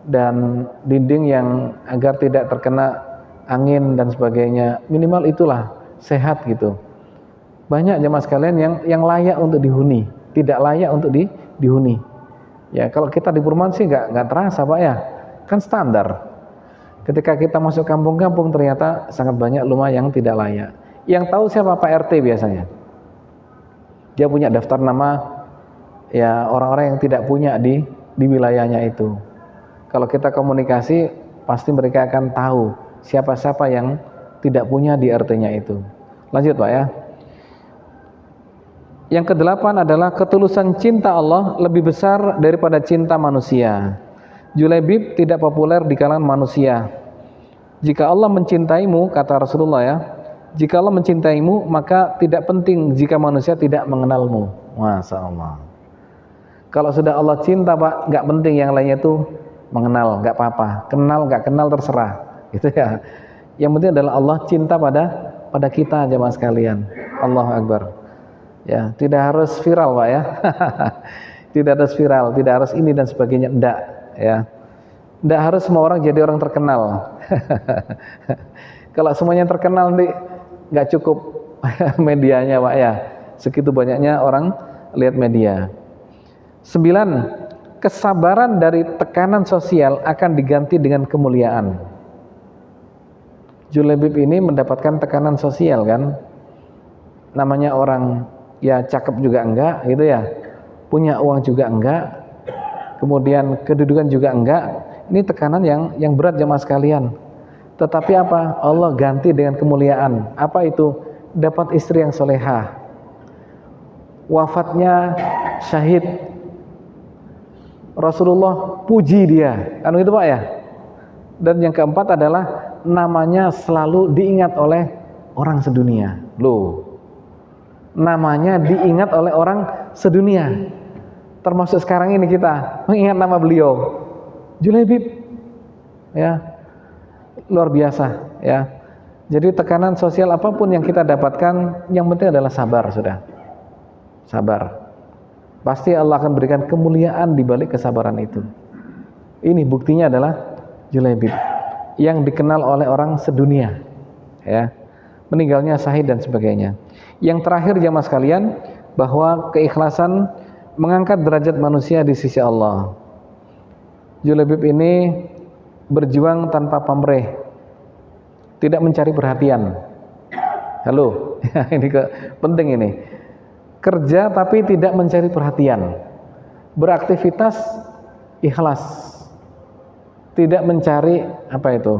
Speaker 1: dan dinding yang agar tidak terkena angin dan sebagainya, minimal itulah sehat gitu. Banyak jemaah sekalian yang layak untuk dihuni, tidak layak untuk dihuni. Ya kalau kita di perumahan sih nggak terasa, Pak ya, kan standar. Ketika kita masuk kampung-kampung ternyata sangat banyak rumah yang tidak layak. Yang tahu siapa? Pak RT biasanya. Dia punya daftar nama ya orang-orang yang tidak punya di wilayahnya itu. Kalau kita komunikasi, pasti mereka akan tahu siapa-siapa yang tidak punya di RT-nya itu. Lanjut, Pak ya. Yang kedelapan adalah ketulusan cinta Allah lebih besar daripada cinta manusia. Julaibib tidak populer di kalangan manusia. Jika Allah mencintaimu, kata Rasulullah ya, jika Allah mencintaimu, maka tidak penting jika manusia tidak mengenalmu. Masya Allah. Kalau sudah Allah cinta, Pak, nggak penting yang lainnya itu mengenal, nggak apa-apa. Kenal nggak kenal terserah, gitu ya. Yang penting adalah Allah cinta pada kita, jemaah sekalian. Allahu Akbar. Ya, tidak harus viral, Pak ya. Tidak harus viral, tidak harus ini dan sebagainya, enggak ya. Enggak harus semua orang jadi orang terkenal. Kalau semuanya terkenal nanti nggak cukup medianya, Pak ya. Segitu banyaknya orang lihat media. 9. Kesabaran dari tekanan sosial akan diganti dengan kemuliaan. Julaibib ini mendapatkan tekanan sosial kan. Namanya orang ya cakep juga enggak gitu ya. Punya uang juga enggak. Kemudian kedudukan juga enggak. Ini tekanan yang berat jemaah sekalian. Tetapi apa? Allah ganti dengan kemuliaan. Apa itu? Dapat istri yang solehah. Wafatnya syahid. Rasulullah puji dia. Kan itu, Pak ya? Dan yang keempat adalah namanya selalu diingat oleh orang sedunia. Loh. Namanya diingat oleh orang sedunia. Termasuk sekarang ini kita mengingat nama beliau. Julaibib. Ya. Luar biasa ya. Jadi tekanan sosial apapun yang kita dapatkan, yang penting adalah sabar sudah. Sabar. pasti Allah akan berikan kemuliaan di balik kesabaran itu. Ini buktinya adalah Julaibib yang dikenal oleh orang sedunia, ya, meninggalnya syahid dan sebagainya. Yang terakhir jamaah sekalian, bahwa keikhlasan mengangkat derajat manusia di sisi Allah. Julaibib ini berjuang tanpa pamrih, tidak mencari perhatian. Halo, ini penting ini. Kerja tapi tidak mencari perhatian. Beraktivitas ikhlas. Tidak mencari apa itu?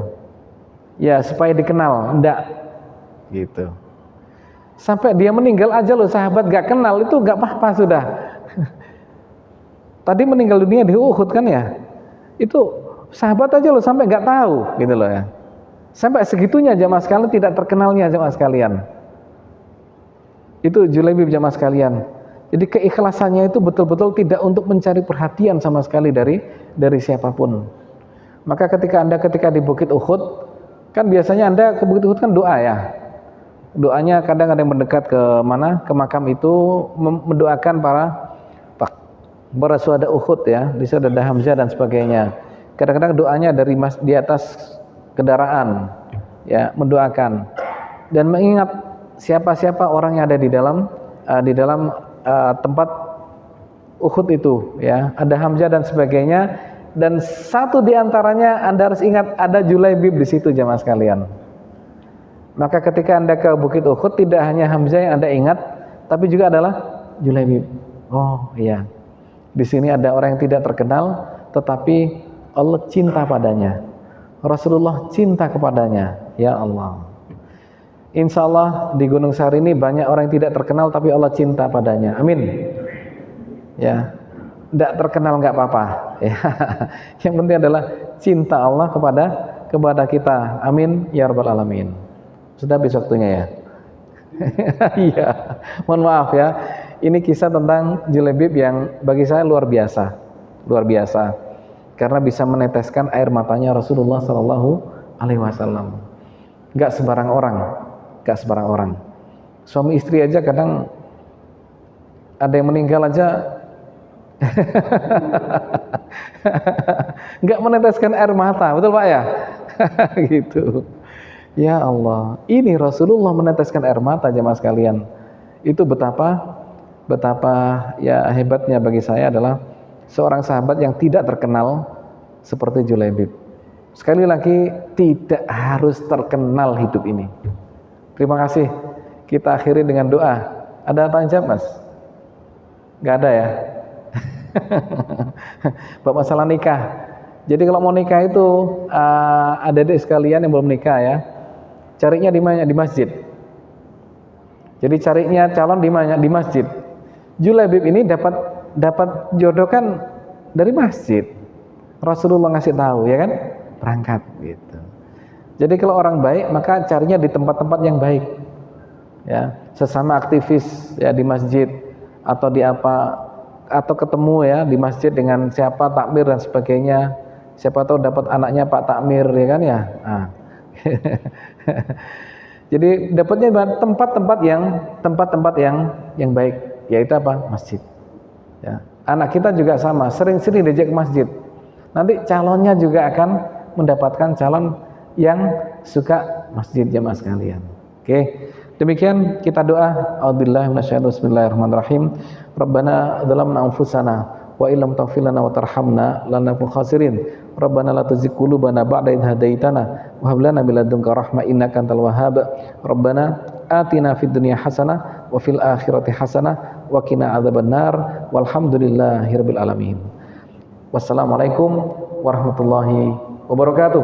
Speaker 1: Ya, supaya dikenal, enggak. Gitu. Sampai dia meninggal aja loh, sahabat gak kenal itu gak apa-apa sudah. Tadi meninggal dunia di Uhud kan ya. Itu sahabat aja loh sampai gak tahu gitu loh ya. Sampai segitunya jamaah sekalian, tidak terkenalnya jamaah sekalian. Itu Julaibib jamaah sekalian. Jadi keikhlasannya itu betul-betul tidak untuk mencari perhatian sama sekali dari siapapun. Maka ketika di Bukit Uhud, kan biasanya Anda ke Bukit Uhud kan doa ya. Doanya kadang ada yang mendekat ke mana? Ke makam itu mendoakan para syuhada Uhud ya, di situ ada Hamzah dan sebagainya. Kadang-kadang doanya dari di atas kendaraan ya, mendoakan dan mengingat siapa-siapa orang yang ada di dalam tempat Uhud itu ya, ada Hamzah dan sebagainya, dan satu di antaranya Anda harus ingat ada Julaibib di situ jamaah sekalian. Maka ketika Anda ke Bukit Uhud, tidak hanya Hamzah yang Anda ingat, tapi juga adalah Julaibib. Oh iya, di sini ada orang yang tidak terkenal, tetapi Allah cinta padanya. Rasulullah cinta kepadanya. Ya Allah. Insya Allah di Gunung Sahari ini banyak orang yang tidak terkenal, tapi Allah cinta padanya. Amin. Ya, tidak terkenal nggak apa-apa. Ya. Yang penting adalah cinta Allah kepada kita. Amin ya rabbal alamin. Sudah habis waktunya ya. Iya, mohon maaf ya. Ini kisah tentang Julaibib yang bagi saya luar biasa, karena bisa meneteskan air matanya Rasulullah Sallallahu Alaihi Wasallam. Gak sembarang orang. Suami istri aja kadang ada yang meninggal aja, gak meneteskan air mata, betul Pak ya? Gitu. Ya Allah, ini Rasulullah meneteskan air mata jemaah sekalian. Itu betapa ya hebatnya bagi saya adalah seorang sahabat yang tidak terkenal seperti Julaibib. Sekali lagi, tidak harus terkenal hidup ini. Terima kasih. Kita akhiri dengan doa. Ada tanya jawab Mas? Gak ada ya? Bapak masalah nikah. Jadi kalau mau nikah itu adik-adik sekalian yang belum nikah ya, carinya di mana? Di masjid. Jadi carinya calon di mana? Di masjid. Julaibib ini dapat jodoh kan dari masjid. Rasulullah ngasih tahu ya kan, berangkat gitu. Jadi kalau orang baik maka carinya di tempat-tempat yang baik. Ya, sesama aktivis ya di masjid atau di apa, atau ketemu ya di masjid dengan siapa takmir dan sebagainya. Siapa tahu dapat anaknya Pak Takmir ya kan ya. Nah. Jadi dapatnya tempat-tempat yang baik, yaitu apa? Masjid. Ya. Anak kita juga sama, sering-sering diajak ke masjid. Nanti calonnya juga akan mendapatkan calon yang suka masjid jamaah sekalian. Oke. Demikian kita doa. A'udzubillahi minasyaitonir rajim. Bismillahirrahmanirrahim. Rabbana dzalamna anfusana wa illam taghfir lana wa tarhamna lanakunanna khasirin. Rabbana la tuzigh qulubana ba'da idh hadaitana wa hab lana min ladunka rahmah innaka antal wahhab. Rabbana atina fid dunya hasanah wa fil akhirati hasanah wa qina adzabannar walhamdulillahirabbil alamin. Wassalamualaikum warahmatullahi wabarakatuh.